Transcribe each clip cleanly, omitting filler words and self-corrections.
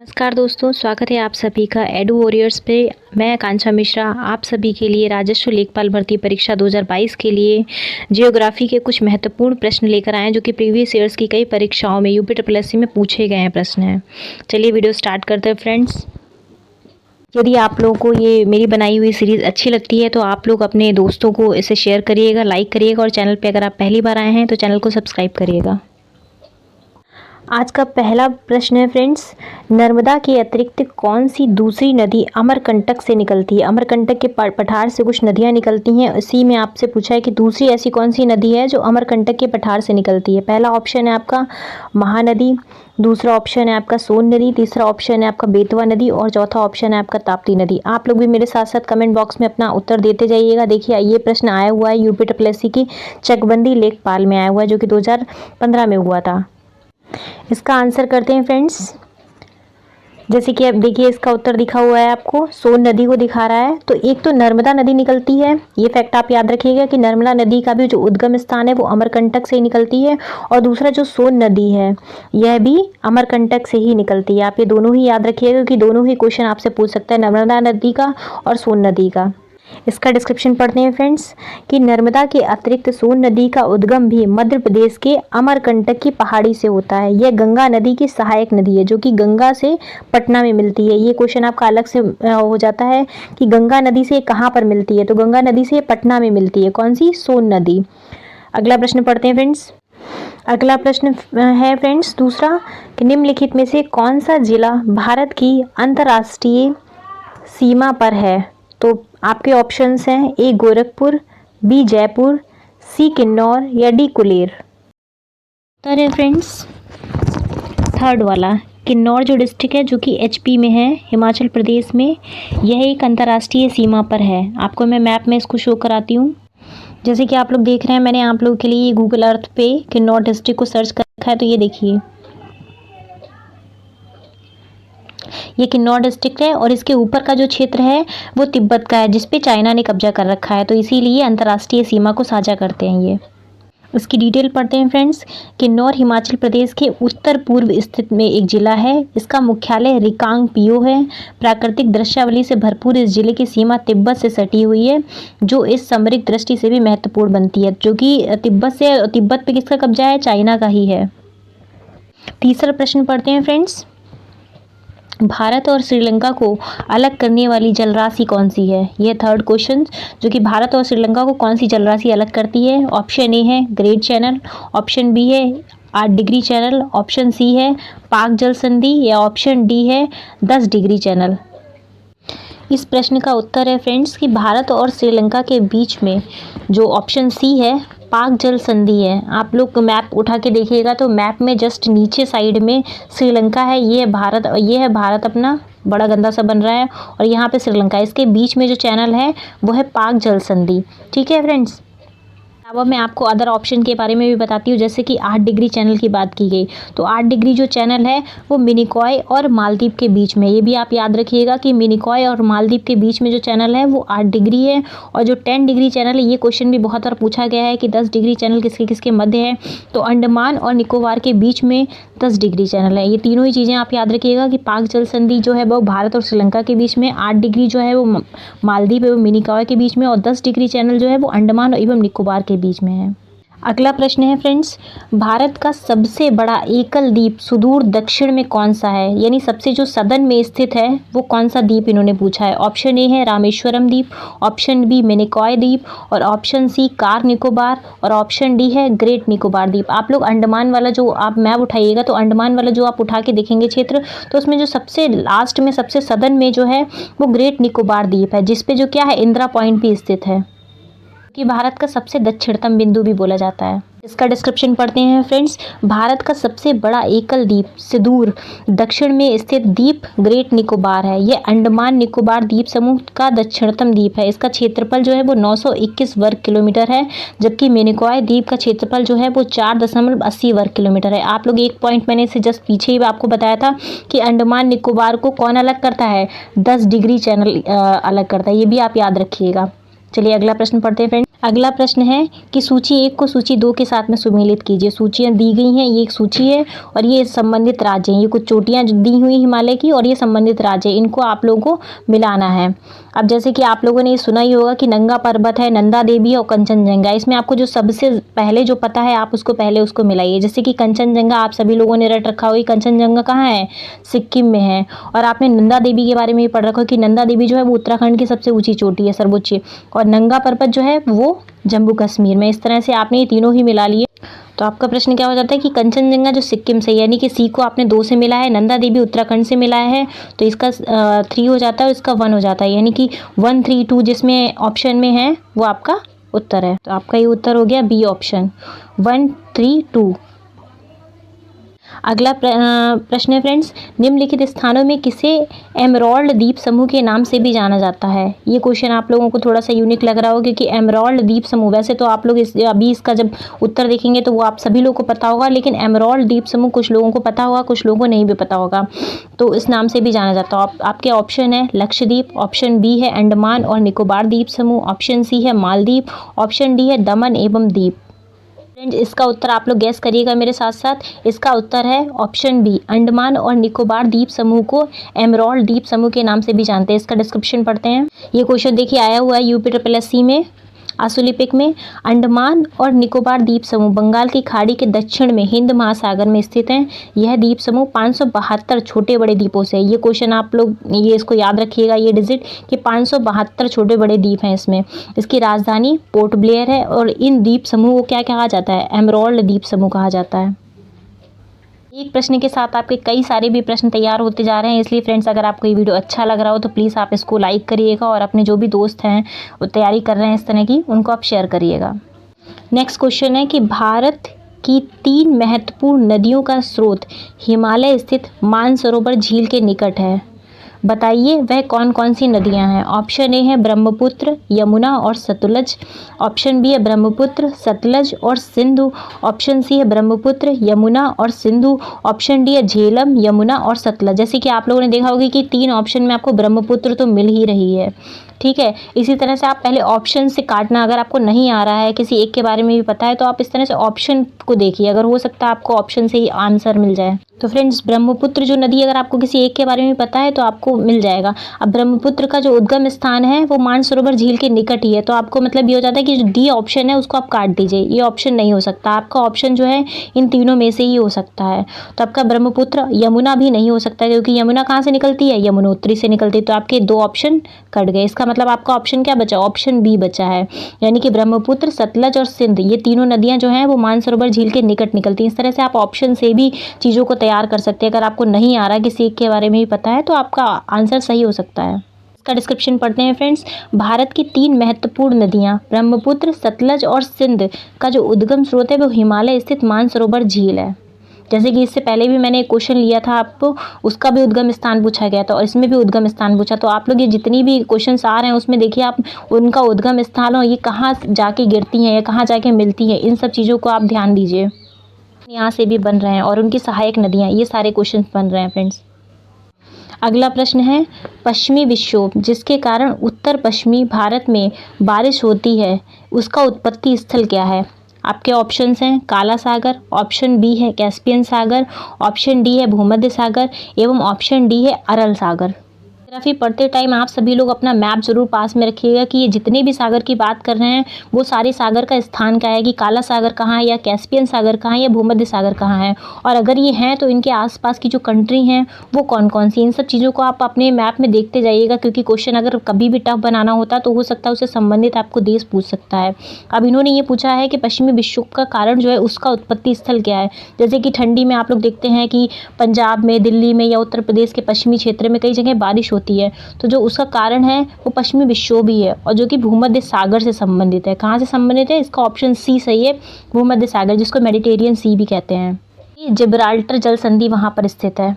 नमस्कार दोस्तों, स्वागत है आप सभी का एडू वॉरियर्स पे। मैं आकांक्षा मिश्रा आप सभी के लिए राजस्व लेखपाल भर्ती परीक्षा 2022 के लिए जियोग्राफी के कुछ महत्वपूर्ण प्रश्न लेकर आए हैं जो कि प्रीवियस ईयर्स की कई परीक्षाओं में यूपीएससी में पूछे गए हैं प्रश्न हैं। चलिए वीडियो स्टार्ट करते हैं फ्रेंड्स। यदि आप लोगों को ये मेरी बनाई हुई सीरीज़ अच्छी लगती है तो आप लोग अपने दोस्तों को इसे शेयर करिएगा, लाइक करिएगा और चैनल पर अगर आप पहली बार आए हैं तो चैनल को सब्सक्राइब करिएगा। आज का पहला प्रश्न है फ्रेंड्स, नर्मदा के अतिरिक्त कौन सी दूसरी नदी अमरकंटक से निकलती है? अमरकंटक के पठार से कुछ नदियां निकलती हैं, इसी में आपसे पूछा है कि दूसरी ऐसी कौन सी नदी है जो अमरकंटक के पठार से निकलती है। पहला ऑप्शन है आपका महानदी, दूसरा ऑप्शन है आपका सोन नदी, तीसरा ऑप्शन है आपका बेतवा नदी और चौथा ऑप्शन है आपका ताप्ती नदी। आप लोग भी मेरे साथ साथ कमेंट बॉक्स में अपना उत्तर देते जाइएगा। देखिए ये प्रश्न आया हुआ है यूपीएससी की चकबंदी लेखपाल में आया हुआ है जो कि 2015 में हुआ था। इसका आंसर करते हैं फ्रेंड्स। जैसे कि आप देखिए इसका उत्तर दिखा हुआ है, आपको सोन नदी को दिखा रहा है। तो एक तो नर्मदा नदी निकलती है, ये फैक्ट आप याद रखिएगा कि नर्मदा नदी का भी जो उद्गम स्थान है वो अमरकंटक से ही निकलती है। और दूसरा जो सोन नदी है यह भी अमरकंटक से ही निकलती है। आप ये दोनों ही याद रखिएगा क्योंकि दोनों ही क्वेश्चन आपसे पूछ सकता है, नर्मदा नदी का और सोन नदी का। इसका डिस्क्रिप्शन पढ़ते हैं फ्रेंड्स कि नर्मदा के अतिरिक्त सोन नदी का उद्गम भी मध्य प्रदेश के अमरकंटक की पहाड़ी से होता है। यह गंगा नदी की सहायक नदी है जो कि गंगा से पटना में मिलती है। ये क्वेश्चन आपका अलग से हो जाता है कि गंगा नदी से कहाँ पर मिलती है, तो गंगा नदी से पटना में मिलती है। कौन सी? सोन नदी। अगला प्रश्न पढ़ते हैं फ्रेंड्स। अगला प्रश्न है फ्रेंड्स दूसरा कि निम्नलिखित में से कौन सा जिला भारत की अंतर्राष्ट्रीय सीमा पर है? तो आपके ऑप्शंस हैं ए गोरखपुर, बी जयपुर, सी किन्नौर या डी कुलेर। उत्तर है फ्रेंड्स थर्ड वाला, किन्नौर जो डिस्ट्रिक्ट है जो कि एचपी में है, हिमाचल प्रदेश में। यह एक अंतर्राष्ट्रीय सीमा पर है। आपको मैं मैप में इसको शो कराती हूँ। जैसे कि आप लोग देख रहे हैं, मैंने आप लोगों के लिए गूगल अर्थ पे किन्नौर डिस्ट्रिक्ट को सर्च कर रखा है। तो ये देखिए ये किन्नौर डिस्ट्रिक्ट है और इसके ऊपर का जो क्षेत्र है वो तिब्बत का है, जिसपे चाइना ने कब्जा कर रखा है। तो इसीलिए अंतर्राष्ट्रीय सीमा को साझा करते हैं ये। इसकी डिटेल पढ़ते हैं फ्रेंड्स। किन्नौर हिमाचल प्रदेश के उत्तर पूर्व स्थित में एक जिला है। इसका मुख्यालय रिकांगपिओ है। प्राकृतिक दृश्यावली से भरपूर इस जिले की सीमा तिब्बत से सटी हुई है, जो इस समृद्ध दृष्टि से भी महत्वपूर्ण बनती है, जो कि तिब्बत पे किसका कब्जा है? चाइना का ही है। तीसरा प्रश्न पढ़ते हैं फ्रेंड्स। भारत और श्रीलंका को अलग करने वाली जलराशि कौन सी है? यह थर्ड क्वेश्चन, जो कि भारत और श्रीलंका को कौन सी जलराशि अलग करती है? ऑप्शन ए है ग्रेट चैनल, ऑप्शन बी है 8 डिग्री चैनल, ऑप्शन सी है पाक जल संधि या ऑप्शन डी है 10 डिग्री चैनल। इस प्रश्न का उत्तर है फ्रेंड्स कि भारत और श्रीलंका के बीच में जो ऑप्शन सी है पाक जल संधि है। आप लोग मैप उठा के देखिएगा तो मैप में जस्ट नीचे साइड में श्रीलंका है, ये है भारत अपना बड़ा गंदा सा बन रहा है और यहाँ पे श्रीलंका, इसके बीच में जो चैनल है वो है पाक जल संधि। ठीक है फ्रेंड्स। अब मैं आपको अदर ऑप्शन के बारे में भी बताती हूँ। जैसे कि 8 डिग्री चैनल की बात की गई तो 8 डिग्री जो चैनल है वो मिनिकॉय और मालदीव के बीच में, ये भी आप याद रखिएगा कि मिनिकॉय और मालदीव के बीच में जो चैनल है वो 8 डिग्री है। और जो 10 डिग्री चैनल है, ये क्वेश्चन भी बहुत बार पूछा गया है कि 10 डिग्री चैनल किसके किसके मध्य है, तो अंडमान और निकोबार के बीच में 10 डिग्री चैनल है। ये तीनों ही चीज़ें आप याद रखिएगा कि पाक जल संधि जो है वो भारत और श्रीलंका के बीच में, 8 डिग्री जो है वो मालदीव एवं मिनिकॉय के बीच में और 10 डिग्री चैनल जो है वो अंडमान एवं निकोबार के बीच में है। अगला प्रश्न है फ्रेंड्स, भारत का सबसे बड़ा एकल द्वीप सुदूर दक्षिण में कौन सा है? यानी सबसे जो सदन में स्थित है वो कौन सा द्वीप इन्होंने पूछा है। ऑप्शन ए है रामेश्वरम द्वीप, ऑप्शन बी मिनिकॉय द्वीप और ऑप्शन सी कार निकोबार और ऑप्शन डी है ग्रेट निकोबार द्वीप। आप लोग अंडमान वाला जो आप मैप उठाइएगा तो अंडमान वाला जो आप उठा के देखेंगे क्षेत्र, तो उसमें जो सबसे लास्ट में सबसे सदन में जो है वो ग्रेट निकोबार द्वीप है, जिसपे जो क्या है इंदिरा पॉइंट भी स्थित है, कि भारत का सबसे दक्षिणतम बिंदु भी बोला जाता है। इसका डिस्क्रिप्शन पढ़ते हैं फ्रेंड्स। भारत का सबसे बड़ा एकल द्वीप सुदूर दक्षिण में स्थित द्वीप ग्रेट निकोबार है। यह अंडमान निकोबार द्वीप समूह का दक्षिणतम द्वीप है। इसका क्षेत्रफल जो है वो 921 वर्ग किलोमीटर है, जबकि मिनिकॉय द्वीप का क्षेत्रफल जो है वो 4.80 वर्ग किलोमीटर है। आप लोग एक पॉइंट मैंने इसे जस्ट पीछे ही आपको बताया था कि अंडमान निकोबार को कौन अलग करता है? 10 डिग्री चैनल अलग करता है, ये भी आप याद रखिएगा। चलिए अगला प्रश्न पढ़ते हैं फ्रेंड्स। अगला प्रश्न है कि सूची 1 को सूची 2 के साथ में सुमेलित कीजिए। सूचियाँ दी गई हैं, ये एक सूची है और ये संबंधित राज्य हैं। ये कुछ चोटियाँ जो दी हुई हिमालय की और ये संबंधित राज्य हैं, इनको आप लोगों को मिलाना है। अब जैसे कि आप लोगों ने ये सुना ही होगा कि नंगा पर्वत है, नंदा देवी है और कंचनजंगा। इसमें आपको जो सबसे पहले जो पता है आप उसको पहले उसको मिलाइए। जैसे कि कंचनजंगा आप सभी लोगों ने रट रखा होगा, कंचनजंगा कहाँ है, सिक्किम में है। और आपने नंदा देवी के बारे में भी पढ़ रखा हो कि नंदा देवी जो है वो उत्तराखंड की सबसे ऊंची चोटी है, सर्वोच्च। और नंगा पर्वत जो है वो जम्मू कश्मीर में। इस तरह से आपने ये तीनों ही मिला लिए। तो आपका प्रश्न क्या हो जाता है कि कंचनजंगा जो सिक्किम से, यानी कि सी को आपने 2 से मिला है, नंदा देवी उत्तराखंड से मिलाया है, तो इसका 3 हो जाता है और इसका 1 हो जाता है, यानी कि 1 3 2 जिसमें ऑप्शन में है वो आपका उत्तर है। तो आपका ये उत्तर हो गया बी ऑप्शन, 1 3 2। अगला प्रश्न है फ्रेंड्स, निम्नलिखित स्थानों में किसे एमराल्ड द्वीप समूह के नाम से भी जाना जाता है। ये क्वेश्चन आप लोगों को थोड़ा सा यूनिक लग रहा होगा क्योंकि एमराल्ड द्वीप समूह, वैसे तो आप लोग अभी इसका जब उत्तर देखेंगे तो वो आप सभी लोगों को पता होगा, लेकिन एमराल्ड द्वीप समूह कुछ लोगों को पता होगा, कुछ लोगों को नहीं भी पता होगा। तो इस नाम से भी जाना जाता है। आपके ऑप्शन है लक्षद्वीप, ऑप्शन बी है अंडमान और निकोबार द्वीप समूह, ऑप्शन सी है मालदीव, ऑप्शन डी है दमन एवं दीप। फ्रेंड्स इसका उत्तर आप लोग गैस करिएगा मेरे साथ साथ। इसका उत्तर है ऑप्शन बी, अंडमान और निकोबार द्वीप समूह को एमराल्ड द्वीप समूह के नाम से भी जानते हैं। इसका डिस्क्रिप्शन पढ़ते हैं। ये क्वेश्चन देखिए आया हुआ है यूपीएससी में, आसुलिपिक में। अंडमान और निकोबार द्वीप समूह बंगाल की खाड़ी के दक्षिण में हिंद महासागर में स्थित हैं। यह द्वीप समूह 572 छोटे बड़े द्वीपों से, ये क्वेश्चन आप लोग ये इसको याद रखिएगा, ये डिजिट कि 572 छोटे बड़े द्वीप हैं इसमें। इसकी राजधानी पोर्ट ब्लेयर है और इन द्वीप समूह को क्या कहा जाता है, एमराल्ड द्वीप समूह कहा जाता है। एक प्रश्न के साथ आपके कई सारे भी प्रश्न तैयार होते जा रहे हैं, इसलिए फ्रेंड्स अगर आपको ये वीडियो अच्छा लग रहा हो तो प्लीज़ आप इसको लाइक करिएगा और अपने जो भी दोस्त हैं वो तैयारी कर रहे हैं इस तरह की, उनको आप शेयर करिएगा। नेक्स्ट क्वेश्चन है कि भारत की 3 महत्वपूर्ण नदियों का स्रोत हिमालय स्थित मानसरोवर झील के निकट है। बताइए वह कौन कौन सी नदियां हैं। ऑप्शन ए है ब्रह्मपुत्र, यमुना और सतलज, ऑप्शन बी है ब्रह्मपुत्र, सतलज और सिंधु, ऑप्शन सी है ब्रह्मपुत्र, यमुना और सिंधु, ऑप्शन डी है झेलम, यमुना और सतलज। जैसे कि आप लोगों ने देखा होगा कि 3 ऑप्शन में आपको ब्रह्मपुत्र तो मिल ही रही है, ठीक है। इसी तरह से आप पहले ऑप्शन से काटना, अगर आपको नहीं आ रहा है किसी एक के बारे में भी पता है तो आप इस तरह से ऑप्शन को देखिए, अगर हो सकता है आपको ऑप्शन से ही आंसर मिल जाए। तो फ्रेंड्स ब्रह्मपुत्र जो नदी अगर आपको किसी एक के बारे में पता है तो आपको मिल जाएगा। अब ब्रह्मपुत्र का जो उद्गम स्थान है वो मानसरोवर झील के निकट ही है, तो आपको मतलब ये हो जाता है कि जो डी ऑप्शन है उसको आप काट दीजिए, ये ऑप्शन नहीं हो सकता। आपका ऑप्शन जो है इन तीनों में से ही हो सकता है। तो आपका ब्रह्मपुत्र, यमुना भी नहीं हो सकता क्योंकि यमुना कहाँ से निकलती है, यमुनोत्री से निकलती है। तो आपके 2 ऑप्शन कट गए। इसका मतलब आपका ऑप्शन क्या बचा, ऑप्शन बी बचा है, यानी कि ब्रह्मपुत्र, सतलज और सिंध, ये तीनों नदियां जो हैं वो मानसरोवर झील के निकट निकलती हैं। इस तरह से आप ऑप्शन से भी चीज़ों को तैयार कर सकते हैं। अगर आपको नहीं आ रहा किसी एक के बारे में भी पता है तो आपका आंसर सही हो सकता है। इसका डिस्क्रिप्शन पढ़ते हैं फ्रेंड्स। भारत की 3 महत्वपूर्ण नदियां ब्रह्मपुत्र, सतलज और सिंध का जो उद्गम स्रोत है वो हिमालय स्थित मानसरोवर झील है। जैसे कि इससे पहले भी मैंने एक क्वेश्चन लिया था आपको, उसका भी उद्गम स्थान पूछा गया था और इसमें भी उद्गम स्थान पूछा। तो आप लोग ये जितनी भी क्वेश्चंस आ रहे हैं उसमें देखिए आप उनका उद्गम स्थान और ये कहाँ जाके गिरती हैं या कहाँ जाके मिलती हैं, इन सब चीज़ों को आप ध्यान दीजिए। यहाँ से भी बन रहे हैं और उनकी सहायक नदियाँ, ये सारे क्वेश्चन बन रहे हैं फ्रेंड्स। अगला प्रश्न है पश्चिमी विक्षोभ जिसके कारण उत्तर पश्चिमी भारत में बारिश होती है, उसका उत्पत्ति स्थल क्या है। आपके ऑप्शंस हैं काला सागर, ऑप्शन बी है कैस्पियन सागर, ऑप्शन डी है भूमध्य सागर एवं ऑप्शन डी है अरल सागर। ज्योग्राफी पढ़ते टाइम आप सभी लोग अपना मैप जरूर पास में रखिएगा कि ये जितने भी सागर की बात कर रहे हैं वो सारे सागर का स्थान क्या है, कि काला सागर कहाँ है या कैस्पियन सागर कहाँ है या भूमध्य सागर कहाँ है, और अगर ये हैं तो इनके आसपास की जो कंट्री हैं वो कौन कौन सी। इन सब चीज़ों को आप अपने मैप में देखते जाइएगा क्योंकि क्वेश्चन अगर कभी भी टफ बनाना होता तो हो सकता है उससे संबंधित आपको देश पूछ सकता है। अब इन्होंने ये पूछा है कि पश्चिमी विक्षोभ का कारण जो है उसका उत्पत्ति स्थल क्या है। जैसे कि ठंडी में आप लोग देखते हैं कि पंजाब में, दिल्ली में या उत्तर प्रदेश के पश्चिमी क्षेत्र में कई जगह बारिश होती है, तो जो उसका कारण है वो पश्चिमी विक्षोभ ही है और जो कि भूमध्य सागर से संबंधित है। कहाँ से संबंधित है, इसका ऑप्शन सी सही है, भूमध्य सागर, जिसको मेडिटेरियन सी भी कहते हैं। ये जिब्राल्टर जल संधि वहाँ पर स्थित है।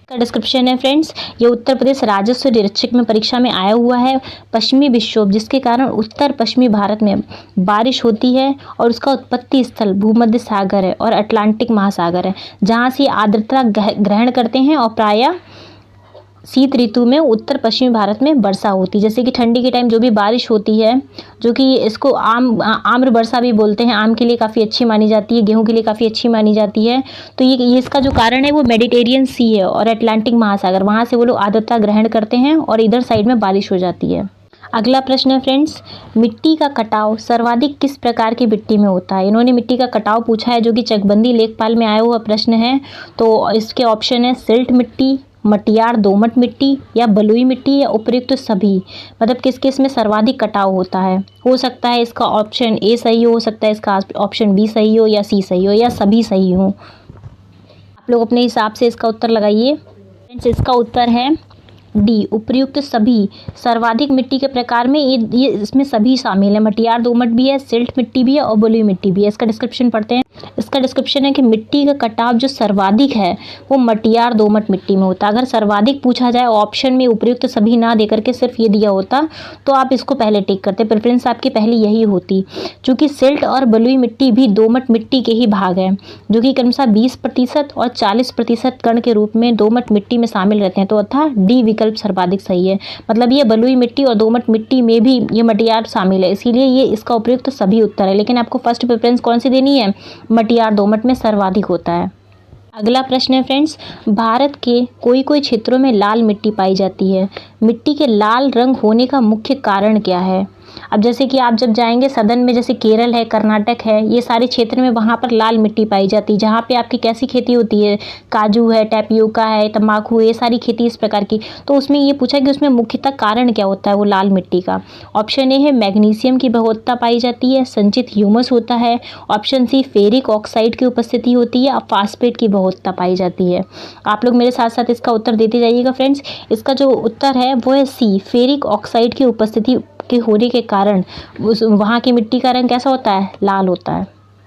का डिस्क्रिप्शन है फ्रेंड्स, ये उत्तर प्रदेश राजस्व निरीक्षक में परीक्षा में आया हुआ है। पश्चिमी विक्षोभ जिसके कारण उत्तर पश्चिमी भारत में बारिश होती है और उसका उत्पत्ति स्थल भूमध्य सागर है और अटलांटिक महासागर है, जहाँ से आर्द्रता ग्रहण करते हैं और प्रायः शीत ऋतु में उत्तर पश्चिमी भारत में वर्षा होती है। जैसे कि ठंडी के टाइम जो भी बारिश होती है, जो कि इसको आम्र वर्षा भी बोलते हैं, आम के लिए काफ़ी अच्छी मानी जाती है, गेहूं के लिए काफ़ी अच्छी मानी जाती है। तो ये इसका जो कारण है वो मेडिटेरियन सी है और अटलांटिक महासागर, वहाँ से वो लोग आर्द्रता ग्रहण करते हैं और इधर साइड में बारिश हो जाती है। अगला प्रश्न है फ्रेंड्स, मिट्टी का कटाव सर्वाधिक किस प्रकार की मिट्टी में होता है? इन्होंने मिट्टी का कटाव पूछा है, जो कि चकबंदी लेखपाल में आया हुआ प्रश्न है। तो इसके ऑप्शन है सिल्ट मिट्टी, मटियार दोमट मिट्टी, या बलुई मिट्टी, या उपयुक्त सभी। मतलब किस किस में सर्वाधिक कटाव होता है? हो सकता है इसका ऑप्शन ए सही हो सकता है इसका ऑप्शन बी सही हो, या सी सही हो, या सभी सही हो। आप लोग अपने हिसाब से इसका उत्तर लगाइए। फ्रेंड्स, इसका उत्तर है डी, उपयुक्त सभी। सर्वाधिक मिट्टी के प्रकार में ये इसमें सभी शामिल है। मटियार दोमट भी है, सिल्ट मिट्टी भी है और बलुई मिट्टी भी है। इसका डिस्क्रिप्शन पढ़ते हैं। इसका डिस्क्रिप्शन है कि मिट्टी का कटाव जो सर्वाधिक है वो मटियार दोमट मिट्टी में होता है। अगर सर्वाधिक पूछा जाए ऑप्शन में उपयुक्त सभी ना देकर के सिर्फ ये दिया होता तो आप इसको पहले टिक करते, प्रेफरेंस आपकी पहले यही होती। चूँकि सिल्ट और बलुई मिट्टी भी दोमट मिट्टी के ही भाग हैं, जो कि क्रमशः 20% और 40% कण के रूप में दोमट मिट्टी में शामिल रहते हैं। तो अर्थात डी विकल्प सर्वाधिक सही है। मतलब ये बलुई मिट्टी और दोमट मिट्टी में भी ये मटियार शामिल है, इसीलिए ये इसका उपयुक्त सभी उत्तर है। लेकिन आपको फर्स्ट प्रेफरेंस कौन सी देनी है? मटियार दोमट में सर्वाधिक होता है। अगला प्रश्न है फ्रेंड्स, भारत के कोई कोई क्षेत्रों में लाल मिट्टी पाई जाती है। मिट्टी के लाल रंग होने का मुख्य कारण क्या है? अब जैसे कि आप जब जाएंगे सदन में, जैसे केरल है, कर्नाटक है, ये सारे क्षेत्र में वहाँ पर लाल मिट्टी पाई जाती है, जहाँ पे आपकी कैसी खेती होती है, काजू है, टैपियोका है, तम्बाकू, ये सारी खेती इस प्रकार की। तो उसमें ये पूछा कि उसमें मुख्यतः कारण क्या होता है वो लाल मिट्टी का। ऑप्शन ए है मैग्नीशियम की बहुलता पाई जाती है, संचित ह्यूमस होता है। ऑप्शन सी फेरिक ऑक्साइड की उपस्थिति होती है, और फास्फेट की बहुलता पाई जाती है। आप लोग मेरे साथ साथ इसका उत्तर देते जाइएगा फ्रेंड्स। इसका जो उत्तर है वो है सी, फेरिक ऑक्साइड की उपस्थिति के होने के कारण उस वहाँ की मिट्टी का रंग कैसा होता है? लाल होता है।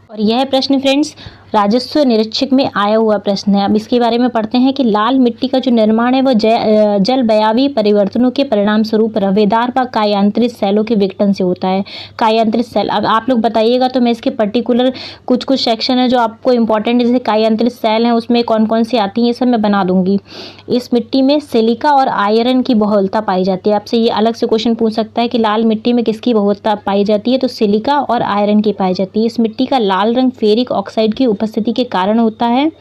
और यह प्रश्न फ्रेंड्स राजस्व निरीक्षक में आया हुआ प्रश्न है। अब इसके बारे में पढ़ते हैं कि लाल मिट्टी का जो निर्माण है वो जलवायवीय परिवर्तनों के परिणाम स्वरूप रवेदार व कायांतरित सेलों के विघटन से होता है। कायांतरित सेल, अब आप लोग बताइएगा तो मैं इसके पर्टिकुलर कुछ सेक्शन है जो आपको इंपॉर्टेंट, जैसे कायांतरित सेल हैं उसमें कौन कौन सी आती हैं, ये सब मैं बना दूंगी। इस मिट्टी में सिलिका और आयरन की बहुलता पाई जाती है। आपसे ये अलग से क्वेश्चन पूछ सकता है कि लाल मिट्टी में किसकी बहुलता पाई जाती है, तो सिलिका और आयरन की पाई जाती है। इस मिट्टी का लाल रंग फेरिक ऑक्साइड की उपस्थिति के कारण होता है,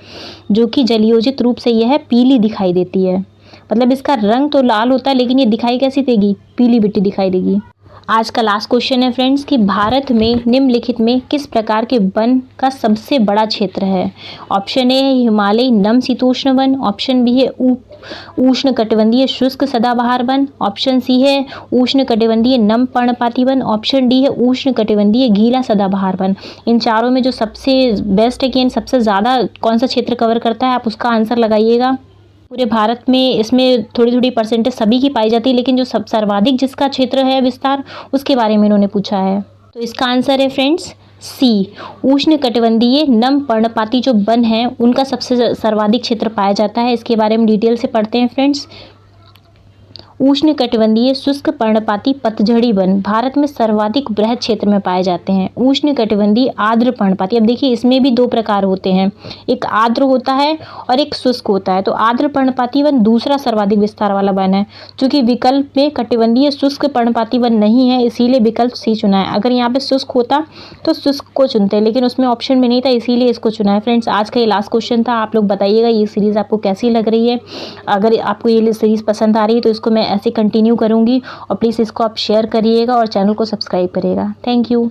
जो कि जलयोजित रूप से यह पीली दिखाई देती है। मतलब इसका रंग तो लाल होता है, लेकिन ये दिखाई कैसी देगी? पीली मिट्टी दिखाई देगी। आज का लास्ट क्वेश्चन है फ्रेंड्स कि भारत में निम्नलिखित में किस प्रकार के वन का सबसे बड़ा क्षेत्र है? ऑप्शन ए है हिमालयी नम शीतोष्ण वन, ऑप्शन बी है उष्ण कटिबंधीय शुष्क सदाबहार वन, ऑप्शन सी है उष्ण कटिबंधीय नम पर्णपाती वन, ऑप्शन डी है उष्ण कटिबंधीय गीला सदाबहार वन। इन चारों में जो सबसे बेस्ट है कि सबसे ज़्यादा कौन सा क्षेत्र कवर करता है, आप उसका आंसर लगाइएगा। पूरे भारत में इसमें थोड़ी थोड़ी परसेंटेज सभी की पाई जाती है, लेकिन जो सर्वाधिक जिसका क्षेत्र है विस्तार, उसके बारे में इन्होंने पूछा है। तो इसका आंसर है फ्रेंड्स सी, उष्ण कटिबंधीय नम पर्णपाती जो वन है उनका सबसे सर्वाधिक क्षेत्र पाया जाता है। इसके बारे में डिटेल से पढ़ते हैं फ्रेंड्स। उष्ण कटिबंधीय शुष्क पर्णपाती पतझड़ी वन भारत में सर्वाधिक बृहद क्षेत्र में पाए जाते हैं। उष्ण कटिबंधीय आर्द्र पर्णपाती, अब देखिए इसमें भी दो प्रकार होते हैं, एक आर्द्र होता है और एक शुष्क होता है। तो आर्द्र पर्णपाती वन दूसरा सर्वाधिक विस्तार वाला वन है। चूंकि विकल्प में कटिबंधीय शुष्क पर्णपाती वन नहीं है, इसीलिए विकल्प सी चुना है। अगर यहाँ पे शुष्क होता तो शुष्क को चुनते, लेकिन उसमें ऑप्शन में नहीं था, इसीलिए इसको चुना है। फ्रेंड्स, आज का ये लास्ट क्वेश्चन था। आप लोग बताइएगा ये सीरीज़ आपको कैसी लग रही है। अगर आपको ये सीरीज़ पसंद आ रही है तो इसको मैं ऐसे कंटिन्यू करूँगी, और प्लीज़ इसको आप शेयर करिएगा और चैनल को सब्सक्राइब करिएगा। Thank you.